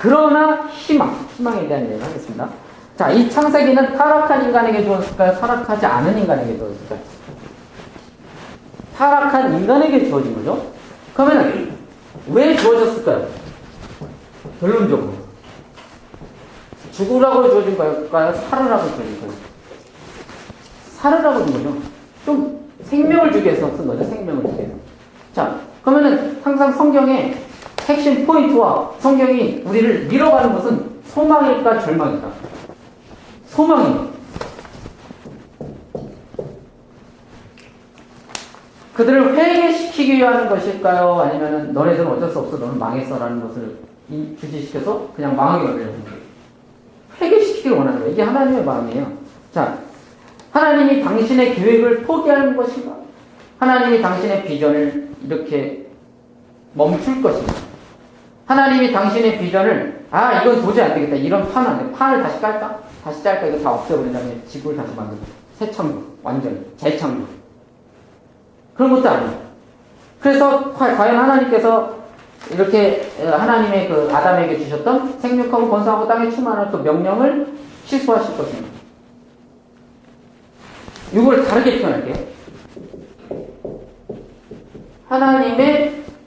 그러나 희망에 대한 얘기를 하겠습니다. 자, 이 창세기는 타락한 인간에게 주었을까요? 타락하지 않은 인간에게 주었을까요? 타락한 인간에게 주어진 거죠. 그러면 왜 주어졌을까요? 결론적으로 죽으라고 주어진 걸까요? 살으라고 주어진 거예요? 살으라고 준 거죠. 좀 생명을 주기 위해서 쓴 거죠. 생명을 주기 위해서. 자, 그러면은 항상 성경의 핵심 포인트와 성경이 우리를 밀어가는 것은 소망일까 절망일까? 소망이에요. 그들을 회개시키기 위한 것일까요? 아니면은 너네들은 어쩔 수 없어, 너는 망했어라는 것을 주지시켜서 그냥 망하게 만들려는 거예요. 회개시키기를 원하는 거예요. 이게 하나님의 마음이에요. 자, 하나님이 당신의 계획을 포기하는 것인가? 하나님이 당신의 비전을 이렇게 멈출 것인가? 하나님이 당신의 비전을 이건 도저히 안 되겠다. 이런 판은 안 돼. 판을 다시 깔까? 다시 짤까? 이거 다 없애버린 다음에 지구를 다시 만들고 새 창조, 완전히 재창조. 그런 것도 아니에요. 그래서 과연 하나님께서 이렇게 하나님의 그 아담에게 주셨던 생육하고 번성하고 땅에 충만한 그 명령을 취소하실 것입니다. 이걸 다르게 표현할게요.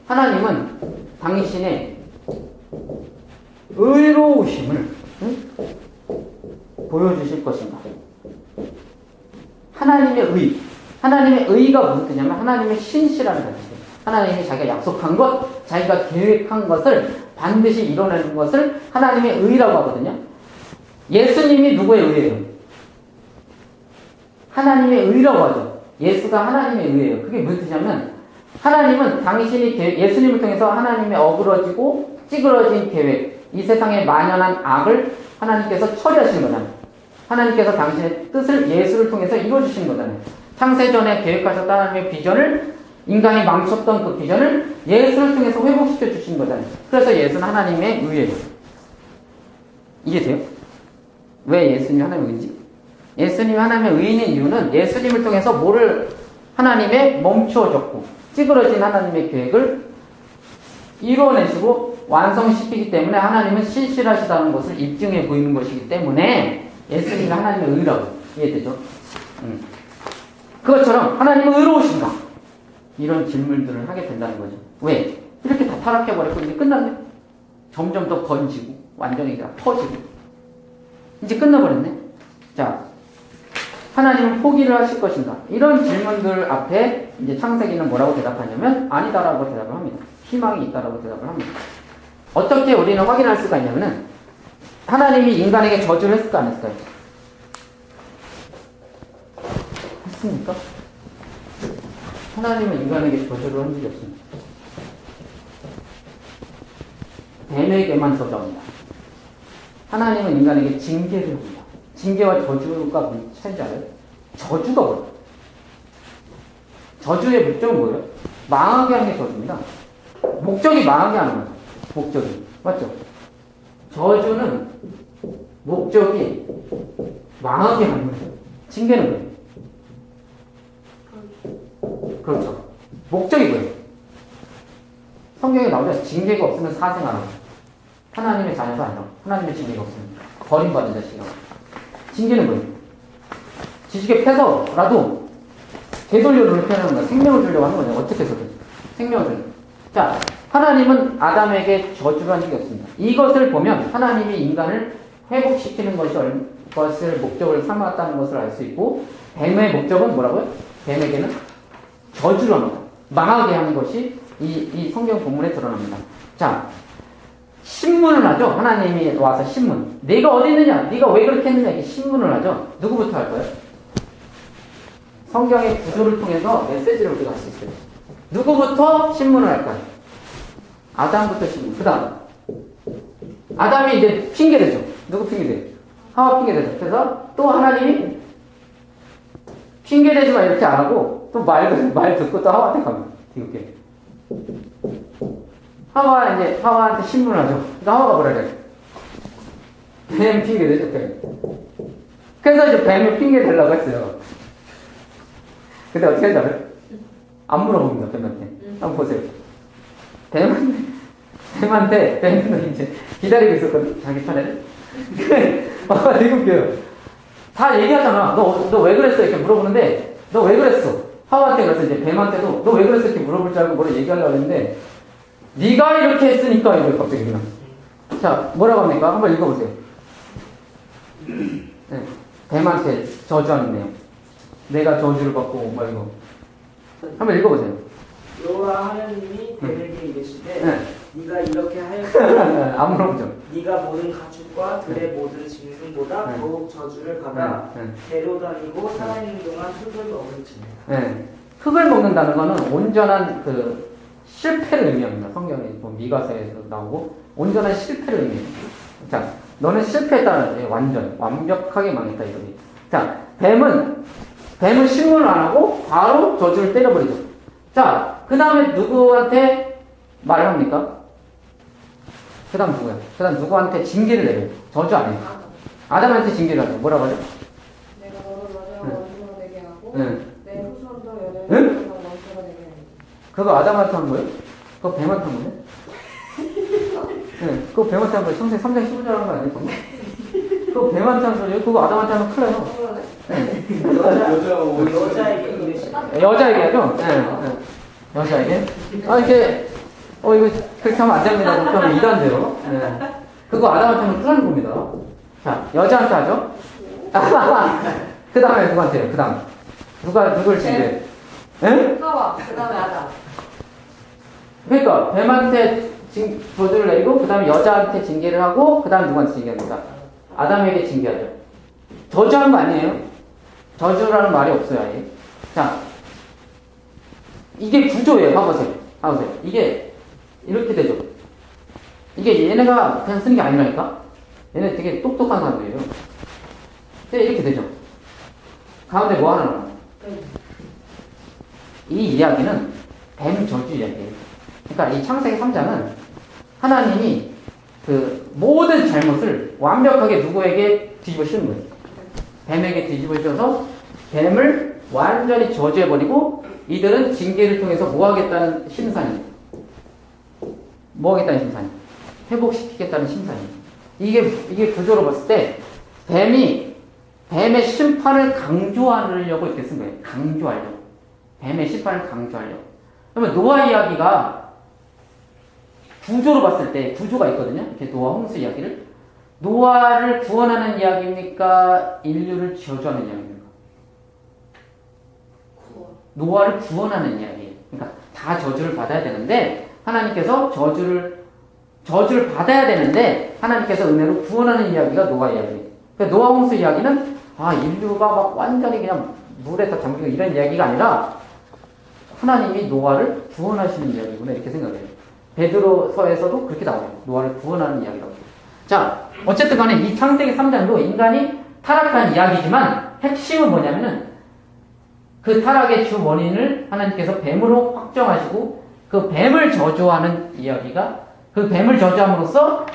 하나님은 당신의 의로우심을 보여주실 것인가? 하나님의 의가 무슨 뜻이냐면 하나님의 신실한 것이에요. 하나님이 자기가 약속한 것, 자기가 계획한 것을 반드시 이뤄내는 것을 하나님의 의라고 하거든요. 예수님이 누구의 의예요? 하나님의 의라고 하죠. 예수가 하나님의 의예요. 그게 무슨 뜻이냐면 하나님은 예수님을 통해서 하나님의 어그러지고 찌그러진 계획, 이 세상에 만연한 악을 하나님께서 처리하신 거잖아요. 하나님께서 당신의 뜻을 예수를 통해서 이루어주신 거잖아요. 창세전에 계획하셨던 하나님의 비전을, 인간이 망쳤던 그 비전을 예수를 통해서 회복시켜 주신 거잖아요. 그래서 예수는 하나님의 의예요. 이해돼요? 왜 예수님이 하나님의 의인지? 예수님이 하나님의 의인인 이유는 예수님을 통해서 뭐를 하나님의 멈추어졌고 찌그러진 하나님의 계획을 이루어내시고 완성시키기 때문에 하나님은 신실하시다는 것을 입증해 보이는 것이기 때문에 예수님이 하나님의 의라고. 이해되죠? 그것처럼 하나님은 의로우신가? 이런 질문들을 하게 된다는 거죠. 왜? 이렇게 다 타락해버렸고 이제 끝났네? 점점 더 번지고 완전히 다 퍼지고 이제 끝나버렸네? 자, 하나님은 포기를 하실 것인가? 이런 질문들 앞에 이제 창세기는 뭐라고 대답하냐면 아니다라고 대답을 합니다. 희망이 있다라고 대답을 합니다. 어떻게 우리는 확인할 수가 있냐면은 하나님이 인간에게 저주를 했을까 안 했을까요? 했습니까? 하나님은 인간에게 저주를 한 적이 없습니다. 뱀에게만 저주합니다. 하나님은 인간에게 징계를 합니다. 징계와 저주가 무슨 차이인지 알아요? 저주가 뭐예요? 저주의 목적은 뭐예요? 망하게 하는 게 저주입니다. 목적이 망하게 하는 거죠. 목적이. 맞죠? 저주는 목적이 망하게 하는 거예요. 징계는 뭐예요? 그렇죠. 목적이 뭐예요? 성경에 나오죠. 징계가 없으면 사생하라고. 하나님의 자녀가 아니라 하나님의 징계가 없으면 버림받은 자식이라고. 징계는 뭐예요? 지식에 패서라도 되돌려를 표현하는 거야. 생명을 주려고 하는 거냐. 어떻게 해서든. 생명을 주려고. 자, 하나님은 아담에게 저주를 한 적이 없습니다. 이것을 보면 하나님이 인간을 회복시키는 것을 목적을 삼았다는 것을 알 수 있고, 뱀의 목적은 뭐라고요? 뱀에게는 저주를 합니다. 망하게 하는 것이 이 성경 본문에 드러납니다. 자, 신문을 하죠. 하나님이 와서 신문. 네가 어디 있느냐? 네가 왜 그렇게 했느냐? 이 신문을 하죠. 누구부터 할 거예요? 성경의 구조를 통해서 메시지를 우리가 할 수 있어요. 누구부터 신문을 할까요? 아담부터 신문. 그 다음 아담이 이제 핑계대죠. 누구 핑계대요? 하와 핑계대죠. 그래서 또 하나님이 핑계대지 마 이렇게 안 하고 또 말 듣고 또 하와한테 갑니다. 이렇게. 하와한테 신문을 하죠. 그러니까 하와가 뭐라 그래요? 뱀 핑계대죠, 뱀. 그래서 이제 뱀을 핑계대려고 했어요. 근데 어떻게 했냐면 안 물어봅니다, 뱀한테. 한번 보세요. 뱀은 이제 기다리고 있었거든, 자기 차례를. 되게 웃겨요. 다 얘기하잖아. 너 왜 그랬어? 이렇게 물어보는데, 너 왜 그랬어? 하와한테 그래서 이제 뱀한테도 너 왜 그랬어? 이렇게 물어볼 줄 알고 뭐를 얘기하려고 했는데, 네가 이렇게 했으니까 이거 갑자기 그냥. 자, 뭐라고 합니까? 한번 읽어보세요. 네, 뱀한테 저주하는 내용. 내가 저주를 받고 뭐 이거. 한번 읽어보세요. 여호와 하나님이 뱀에게 이르시되 네. 네가 이렇게 하였으니 아무런 없죠. 네가 모든 가축과 들의 모든 짐승보다 네. 더욱 저주를 받아 네. 데려다니고 살아있는 동안 흙을 먹을지니. 네. 흙을 먹는다는 거는 온전한 그 실패를 의미합니다. 성경에 뭐 미가서에서 나오고 온전한 실패를 의미합니다. 자, 너는 실패했다는 거예요. 완벽하게 망했다 이거지. 자, 뱀은 신문을 안 하고 바로 저주를 때려버리죠. 자, 그 다음에 누구한테 말을 합니까? 그 다음 누구야? 그 다음 누구한테 징계를 내려요? 저주 아니에요. 아담한테 징계를 하죠. 뭐라고 하죠? 내가 너를 여자와 원수가 되게 하고 네. 내 후손도 여자와 응? 원수가 되게 하고. 그거 아담한테 한 거예요? 그거 뱀한테 한 거예요? 네, 그거 뱀한테 한 거예요. 성경 3장 15절 한 거 아니에요? 그거 뱀한테 한 소리예요? 그거 아담한테 하면 큰일 나요. 네. 여자에게 이르시되 여자에게 하죠? 네. 네. 여자에게? 이게, 이거 그렇게 하면 안 됩니다. 그렇게 하면 이단돼요. 네. 그거 아담한테 하면 큰일 나는 겁니다. 자, 여자한테 하죠? 그 다음에 누구한테 해요? 그 다음. 누굴 징계해? 예? 하와 그 다음에 아담. 그러니까, 뱀한테 저주를 내리고, 그 다음에 여자한테 징계를 하고, 그 다음에 누구한테 징계합니까? 아담에게 징계하죠. 저주한 거 아니에요? 저주라는 말이 없어요, 아예. 자, 이게 구조예요. 봐보세요. 이게 이렇게 되죠. 이게 얘네가 그냥 쓰는 게 아니라니까? 얘네 되게 똑똑한 사람들이에요. 근데 이렇게 되죠. 가운데 뭐 하나 나와요? 이 이야기는 뱀 저주 이야기예요. 그러니까 이 창세기 3장은 하나님이 그 모든 잘못을 완벽하게 누구에게 뒤집어 씌우는 거예요. 뱀에게 뒤집어 씌워서 뱀을 완전히 저주해버리고 이들은 징계를 통해서 뭐 하겠다는 심산이에요. 뭐 하겠다는 심산이에요. 회복시키겠다는 심산이에요. 이게 구조로 봤을 때 뱀의 심판을 강조하려고 이렇게 쓴 거예요. 강조하려고. 뱀의 심판을 강조하려고. 그러면 노아 이야기가 구조로 봤을 때 구조가 있거든요. 이렇게 노아 홍수 이야기를. 노아를 구원하는 이야기입니까? 인류를 저주하는 이야기입니까? 노아를 구원하는 이야기예요. 그러니까 다 저주를 받아야 되는데 하나님께서 저주를 받아야 되는데 하나님께서 은혜로 구원하는 이야기가 노아 이야기예요. 그러니까 노아 홍수 이야기는 인류가 막 완전히 그냥 물에 다 잠기고 이런 이야기가 아니라 하나님이 노아를 구원하시는 이야기구나 이렇게 생각해요. 베드로서에서도 그렇게 나와요. 노아를 구원하는 이야기라고. 자, 어쨌든 간에 이 창세기 3장도 인간이 타락한 이야기지만 핵심은 뭐냐면은 그 타락의 주 원인을 하나님께서 뱀으로 확정하시고 그 뱀을 저주하는 이야기가 그 뱀을 저주함으로써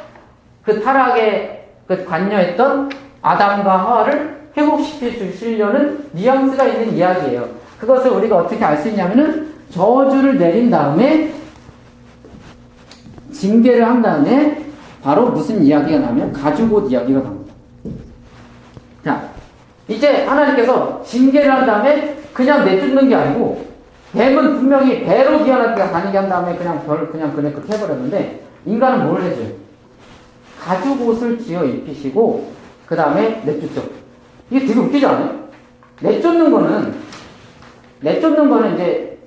그 타락에 그 관여했던 아담과 하와를 회복시켜 주시려는 뉘앙스가 있는 이야기예요. 그것을 우리가 어떻게 알 수 있냐면은 저주를 내린 다음에 징계를 한 다음에 바로 무슨 이야기가 나면 가죽옷 이야기가 나옵니다. 자, 이제 하나님께서 징계를 한 다음에 그냥 내쫓는 게 아니고 뱀은 분명히 배로 기어나게 다니게 한 다음에 그냥 그렇게 해버렸는데 인간은 뭘 해줘요? 가죽옷을 지어 입히시고 그 다음에 내쫓죠. 이게 되게 웃기지 않아요? 내쫓는 거는 이제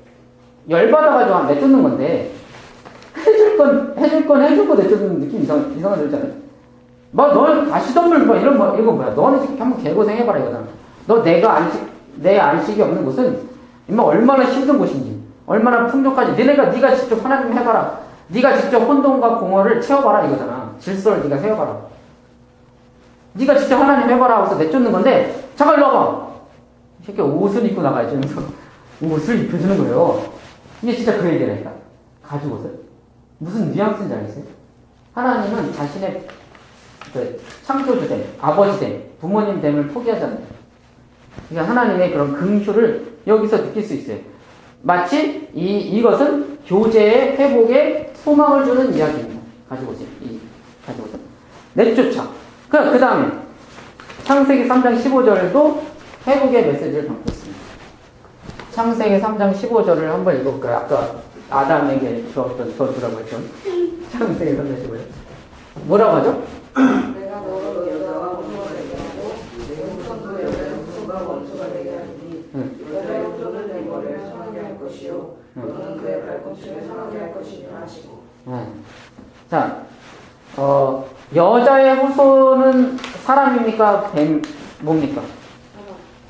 열받아가지고 내쫓는 건데 해줄 건 해주고 내쫓는 느낌 이상하게 들잖아요. 너는 가시덤불 이거 뭐야? 너는 지금 한번 개고생해봐라 이거잖아. 내 안식이 없는 곳은 얼마나 힘든 곳인지, 얼마나 풍족하지. 네가 직접 하나님 해봐라. 네가 직접 혼돈과 공허를 채워봐라 이거잖아. 질서를 네가 세워봐라. 네가 직접 하나님 해봐라 하고서 내쫓는 건데 잠깐 일로 와봐. 이 새끼 옷을 입고 나가야지. 그래서 옷을 입혀주는 거예요. 이게 진짜 그 얘기라니까. 가죽옷을. 무슨 뉘앙스인지 알겠어요? 하나님은 자신의 그 창조주됨, 아버지됨, 부모님됨을 포기하잖아요. 그러니까 하나님의 그런 긍휼을 여기서 느낄 수 있어요. 마치 이것은 교제의 회복에 소망을 주는 이야기입니다. 가지고 오세요. 가지고 오세요. 내쫓아. 그 다음에 창세기 3장 15절도 회복의 메시지를 담고 있습니다. 창세기 3장 15절을 한번 읽어볼까요? 아까 아담에게 주었던 저주라고 했죠. 창세기 3장 15절. 뭐라고 하죠? 내가 너를 여자와 원수가 되게 하고 내 후손도 여자의 후손과 원수가 되게 하리니 여자의 후손은 내 머리를 상하게 할 것이요 너는 그의 발꿈치를 상하게 할 것이니라 하시고. 자, 여자의 후손은 사람입니까? 뱀, 뭡니까?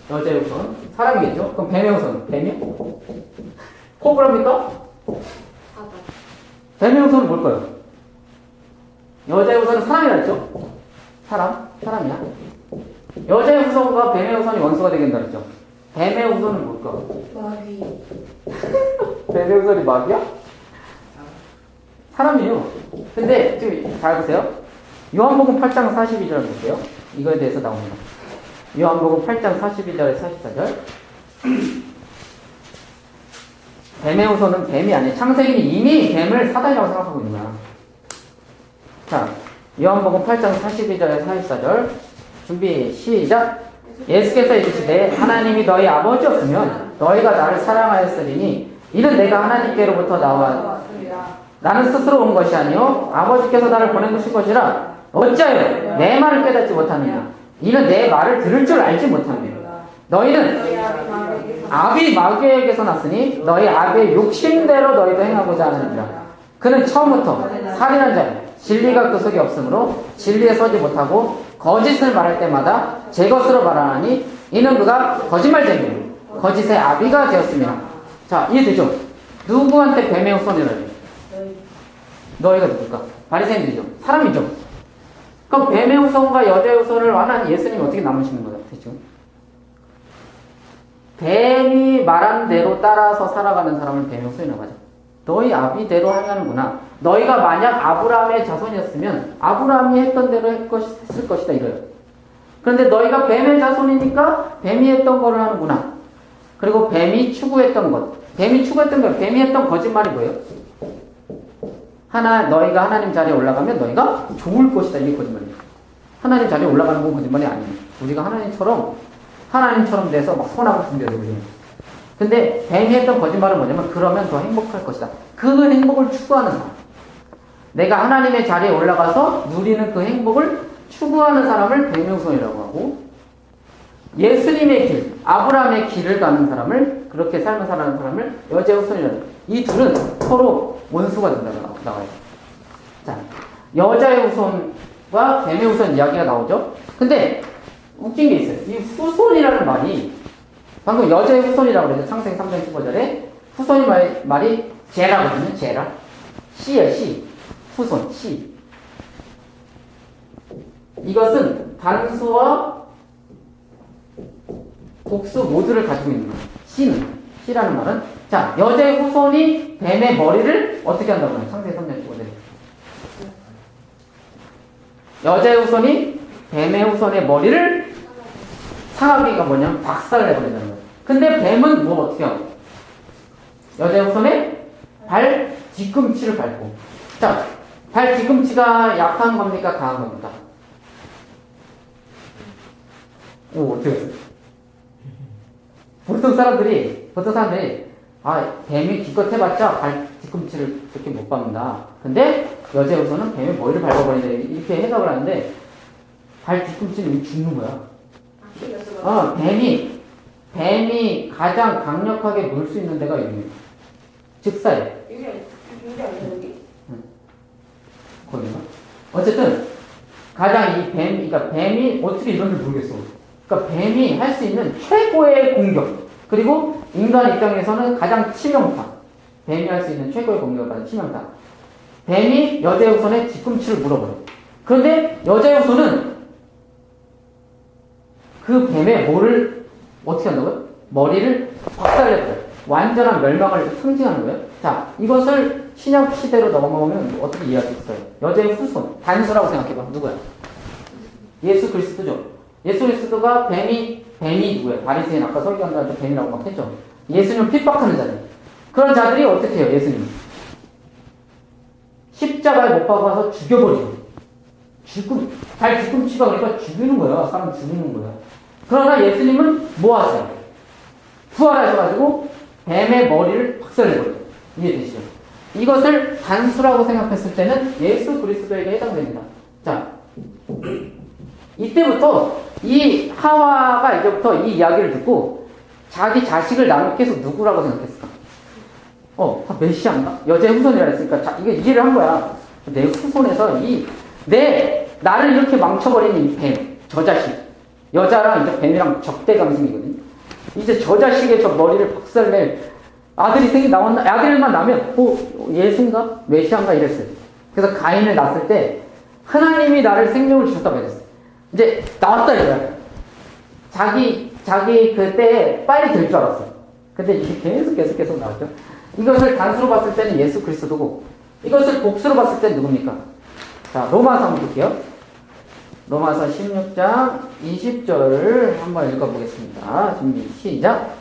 여자의 후손? 사람이겠죠? 그럼 뱀의 후손은? 뱀이요? 코브라입니까? 뱀의 후손은 뭘까요? 여자의 후손은 사람이라 했죠? 사람이야. 여자의 후손과 뱀의 후손이 원수가 되겠다 그랬죠? 뱀의 후손은 뭘까? 마귀. 뱀의 후손이 마귀야? 사람이에요. 근데 지금 잘 보세요. 요한복음 8장 42절 볼게요. 이거에 대해서 나옵니다. 요한복음 8장 42절에 44절. 뱀의 후손은 뱀이 아니에요. 창세기는 이미 뱀을 사단이라고 생각하고 있는 거야. 자, 요한복음 8장 42절에 44절. 준비, 시작. 예수께서 이르시되 하나님이 너희 아버지였으면 너희가 나를 사랑하였으리니 이는 내가 하나님께로부터 나와 나는 스스로 온 것이 아니요 아버지께서 나를 보내주신 것이라 어찌하여 내 말을 깨닫지 못하느냐 이는 내 말을 들을 줄 알지 못하느냐 너희는 아비 마귀에게서 났으니 너희 아비의 욕심대로 너희도 행하고자 하느니라 그는 처음부터 살인한 자요 진리가 그 속에 없으므로 진리에 서지 못하고 거짓을 말할 때마다 제 것으로 말하나니 이는 그가 거짓말쟁이요 거짓의 아비가 되었습니다. 자, 이해되죠? 누구한테 뱀의 후손이라고 해요? 너희가 누굴까? 바리새인들이죠. 사람이죠. 그럼 뱀의 후손과 여자의 후손을 하나님 예수님이 어떻게 남으시는 거예요? 대충 뱀이 말한 대로 따라서 살아가는 사람을 뱀의 후손이라고 하죠. 너희 아비대로 하냐는구나. 너희가 만약 아브라함의 자손이었으면 아브라함이 했던 대로 했을 것이다 이거예요. 그런데 너희가 뱀의 자손이니까 뱀이 했던 거를 하는구나. 그리고 뱀이 추구했던 것. 뱀이 했던 거짓말이 뭐예요? 너희가 하나님 자리에 올라가면 너희가 좋을 것이다. 이게 거짓말이에요. 하나님 자리에 올라가는 건 거짓말이 아니에요. 우리가 하나님처럼 돼서 막 선하고 준비하고 그러죠. 근데 뱀이 했던 거짓말은 뭐냐면 그러면 더 행복할 것이다. 그 행복을 추구하는 사람. 내가 하나님의 자리에 올라가서 누리는 그 행복을 추구하는 사람을 뱀의 후손이라고 하고 예수님의 길, 아브라함의 길을 가는 사람을 그렇게 삶을 살아가는 사람을 여자의 후손이라고 해요. 이 둘은 서로 원수가 된다고 나와요. 자, 여자의 후손과 뱀의 후손 이야기가 나오죠. 근데 웃긴 게 있어요. 이 후손이라는 말이 방금 여자의 후손이라고 그랬죠. 창세기 3장 15절에 후손이 말이 제라거든요. 제라. 씨예요. 씨. 후손. 씨. 이것은 단수와 복수 모두를 가지고 있는 거예요. 씨라는 말은 자, 여자의 후손이 뱀의 머리를 어떻게 한다고 해요? 창세기 3장 15절에. 여자의 후손이 뱀의 후손의 머리를 상하기가 뭐냐면 박살을 내버리는 거예요. 근데 뱀은 뭐 어떻게 하고? 여자의 후손의 발 뒤꿈치를 밟고. 자, 발 뒤꿈치가 약한 겁니까? 강한 겁니까? 어떻게 했어요? 보통 사람들이 뱀이 기껏 해봤자 발 뒤꿈치를 그렇게 못 밟는다. 근데 여자의 후손은 뱀의 머리를 밟아버린다. 이렇게 해석을 하는데 발 뒤꿈치는 죽는 거야. 뱀이 가장 강력하게 물 수 있는 데가 여기예요. 즉사예요. 이게 아니야 여기? 거긴가? 어쨌든 가장 그러니까 뱀이 어떻게 이런 줄 모르겠어. 그러니까 뱀이 할 수 있는 최고의 공격 그리고 인간 입장에서는 가장 치명타. 뱀이 할 수 있는 최고의 공격을 가장 치명타. 뱀이 여자의 후손의 뒤꿈치를 물어버려요. 그런데 여자의 후손은 그 뱀의 뭐를 어떻게 한다고요? 머리를 박살내버려요. 완전한 멸망을 상징하는 거예요. 자, 이것을 신약 시대로 넘어오면 어떻게 이해할 수 있어요? 여자의 후손, 단수라고 생각해봐. 누구야? 예수 그리스도죠. 예수 그리스도가 뱀이 누구예요? 바리새인 아까 설교한다고 뱀이라고 막 했죠. 예수님을 핍박하는 자들. 그런 자들이 어떻게 해요? 예수님 십자가에 못 박아서 죽여버리죠. 뒤꿈치가 그러니까 죽이는 거야. 사람 죽이는 거야. 그러나 예수님은 뭐 하세요? 부활하셔가지고 뱀의 머리를 박살내버려요. 이해되시죠? 이것을 단수라고 생각했을 때는 예수 그리스도에게 해당됩니다. 자, 이때부터 이 하와가 이제부터 이 이야기를 듣고 자기 자식을 나는 계속 누구라고 생각했을까? 메시아인가? 여자의 후손이라 했으니까 이게 이해를 한 거야. 내 후손에서 나를 이렇게 망쳐버리는 이 뱀, 저 자식. 여자랑 이제 뱀이랑 적대감심이거든. 이제 저 자식의 저 머리를 박살낼 아들이 아들만 나면, 예수인가? 메시아인가? 이랬어요. 그래서 가인을 낳았을 때, 하나님이 나를 생명을 주셨다고 그랬어요. 이제, 나왔다 이거야. 자기 그때 빨리 될 줄 알았어. 근데 이게 계속 나왔죠. 이것을 단수로 봤을 때는 예수 그리스도고, 이것을 복수로 봤을 때는 누굽니까? 자, 로마서 한번 볼게요. 로마서 16장 20절을 한번 읽어보겠습니다. 준비, 시작.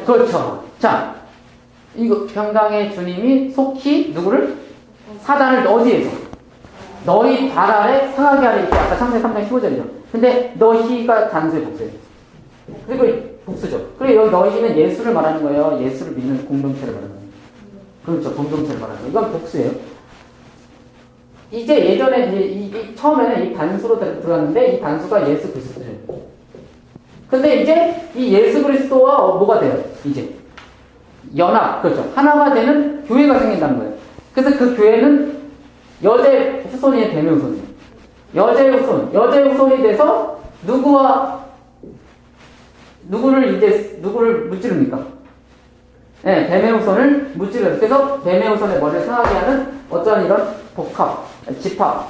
그렇죠. 자, 이거 평강의 주님이 속히 누구를? 사단을 어디에서? 너희 발 아래 상하게 하려 있고, 아까 창세기 3장 15절이죠. 근데 너희가 단수의 복수예요. 그리고 복수죠. 그리고 여기 너희는 예수를 말하는 거예요. 예수를 믿는 공동체를 말하는 거예요. 그렇죠. 공동체를 말하는 거예요. 이건 복수예요. 이제 예전에 처음에는 이 단수로 들어갔는데 이 단수가 예수 그리스도예요. 근데 이제 이 예수 그리스도와 뭐가 돼요? 이제 연합, 그렇죠. 하나가 되는 교회가 생긴다는 거예요. 그래서 그 교회는 여자의 후손이에요, 뱀의 후손이에요. 여자의 후손이 돼서 누구를 무찌릅니까? 네, 뱀의 후손을 무찌르죠. 그래서 뱀의 후손의 머리를 상하게 하는 어떤 이런 집합,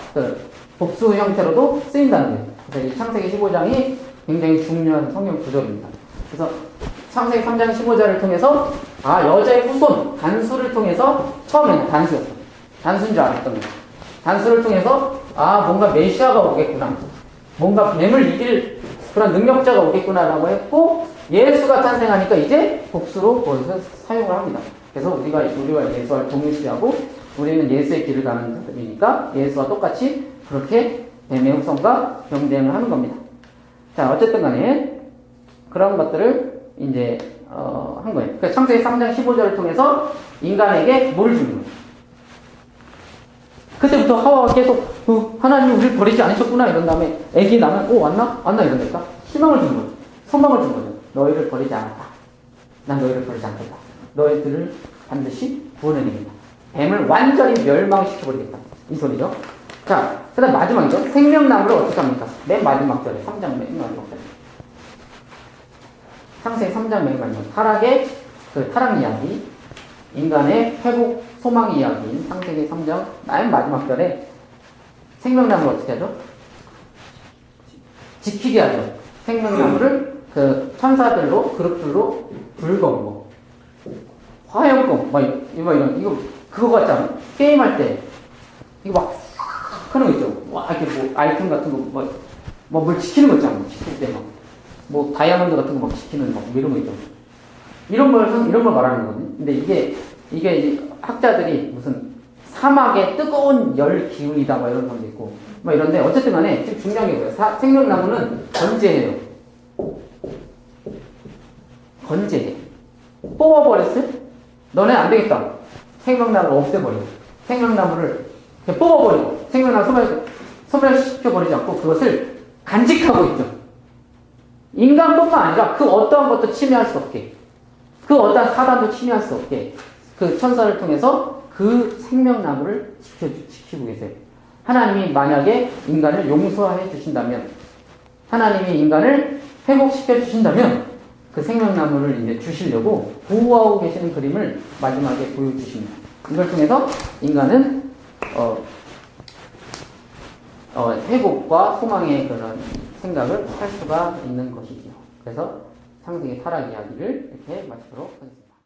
복수 형태로도 쓰인다는 거예요. 그래서 이 창세기 15장이 굉장히 중요한 성경 구절입니다. 그래서 창세기 3장 15절을 통해서 여자의 후손, 단수를 통해서 처음에는 단수였어. 단수인 줄 알았던 거예요. 단수를 통해서 뭔가 메시아가 오겠구나. 뭔가 뱀을 이길 그런 능력자가 오겠구나라고 했고 예수가 탄생하니까 이제 복수로 거기서 사용을 합니다. 그래서 우리가 예수와 동일시하고 우리는 예수의 길을 가는 자들이니까 예수와 똑같이 그렇게 뱀의 후손과 경쟁을 하는 겁니다. 자, 어쨌든 간에 그런 것들을 이제 한 거예요. 그러니까 창세기 3장 15절을 통해서 인간에게 뭘 주는 거예요? 그때부터 하와가 계속 하나님 우리를 버리지 않으셨구나 이런 다음에 애기 나면 왔나 이러니까 희망을 준 거죠. 소망을 준 거죠. 너희를 버리지 않았다. 난 너희를 버리지 않겠다. 너희들을 반드시 구원해내겠다. 뱀을 완전히 멸망시켜버리겠다. 이 소리죠. 자, 그 다음 마지막이죠. 생명나무를 어떻게 합니까? 맨 마지막 절에 3장 맨 마지막 절에 창세기 3장 맨 마지막 타락의 타락 이야기, 인간의 회복 소망 이야기인 창세기 3장 맨 마지막 절에 생명나무를 어떻게 하죠? 지키게 하죠. 생명나무를 천사들로 그룹들로 불거고 화염검 이거 그거 같지 않아? 게임할 때 이거 막 하는 거 있죠. 이렇게 아이템 같은 거 뭘 지키는 거 있잖아. 지킬 때 다이아몬드 같은 거 지키는 이런 거 있죠. 이런 걸 말하는 거거든요. 근데 이게 학자들이 무슨 사막의 뜨거운 열 기운이다 이런 사람도 있고 이런데 어쨌든 간에 지금 중요한 게 뭐예요? 생명나무는 건재해요. 건재해. 뽑아버렸어요? 너네 안 되겠다. 생명나무를 없애버리고 생명나무를 뽑아버리고 생명나무 소멸시켜버리지 않고 그것을 간직하고 있죠. 인간뿐만 아니라 그 어떠한 것도 침해할 수 없게 그 어떠한 사단도 침해할 수 없게 그 천사를 통해서 그 생명나무를 지키고 계세요. 하나님이 만약에 인간을 용서해 주신다면 하나님이 인간을 회복시켜 주신다면 그 생명나무를 이제 주시려고 보호하고 계시는 그림을 마지막에 보여주십니다. 이걸 통해서 인간은 회복과 소망의 그런 생각을 할 수가 있는 것이지요. 그래서 창세기 타락 이야기를 이렇게 마치도록 하겠습니다.